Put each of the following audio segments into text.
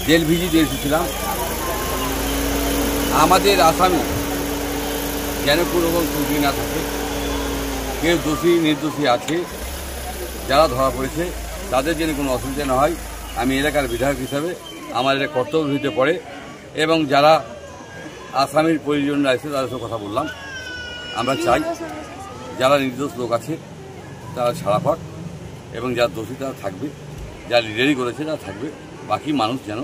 Jail visit এসেছিলাম। আমাদের আসামি যেন কোনো রকম ত্রুটি না থাকে, কেউ দোষী নির্দোষী আছে, যারা ধরা পড়েছে তাদের যেন কোনো অসুবিধা না হয়। আমি এলাকার বিধায়ক হিসাবে আমার এটা কর্তব্য হতে পড়ে এবং যারা আসামির পরিজনরা আছে তাদের সাথে কথা বললাম। আমরা চাই যারা নির্দোষ লোক আছে তারা ছাড়া পাক এবং যারা দোষী তারা থাকবে, যারা রেডি করেছে তারা থাকবে, বাকি মানুষ যেন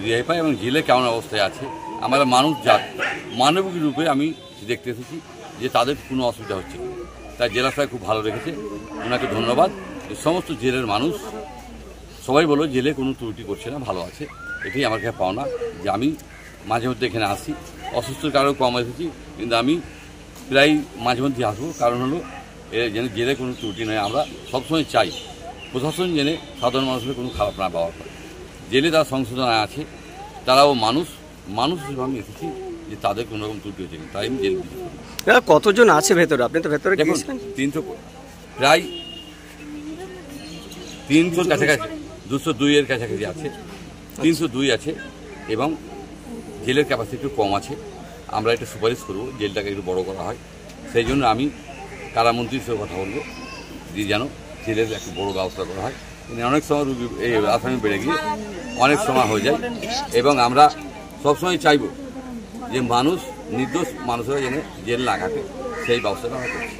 রেহাই পায়। এবং জেলে কেমন অবস্থায় আছে আমরা মানুষ মানবিক রূপে আমি দেখতে এসেছি যে তাদের কোনো অসুবিধা হচ্ছে না। তাই জেলা সাহেব খুব ভালো রেখেছে, ওনাকে ধন্যবাদ। সমস্ত জেলের মানুষ সবাই বলো জেলে কোনো ত্রুটি করছে না, ভালো আছে। এটাই আমার কাছে পাওনা যে আমি মাঝে মধ্যে এখানে আসি, অসুস্থর কারণে কম এসেছি, কিন্তু আমি প্রায় মাঝে মধ্যে আসবো। কারণ হলো যেন জেলে কোনো ত্রুটি নয়। আমরা সবসময় চাই প্রশাসন যেন সাধারণ মানুষের কোনো খারাপ না পাওয়া হয়। জেলে তারা সংশোধন আছে, তারাও মানুষ হিসেবে আমি এসেছি যে তাদের কোনো রকম ত্রুটি হচ্ছে না, তাই আমি জেল দিচ্ছি। কতজন আছে ভেতরে? আপনি তো ভেতরে দেখুন 300 প্রায় 300 কাছাকাছি, 202 এর কাছাকাছি আছে, 302 আছে এবং জেলের ক্যাপাসিটি একটু কম আছে। আমরা এটা সুপারিশ করবো জেলটাকে একটু বড় করা হয়। সেই জন্য আমি কারামন্ত্রীর সাথে কথা বলবো যে যেন জেলের একটু বড় ব্যবস্থা করা হয়। অনেক সময় রুগী এই আসামি বেড়ে গিয়ে অনেক সময় হয়ে যায় এবং আমরা সবসময় চাইব যে মানুষ নির্দোষ মানুষেরা যেন জেল না কাটে, সেই ব্যবস্থাটা আমরা করছি।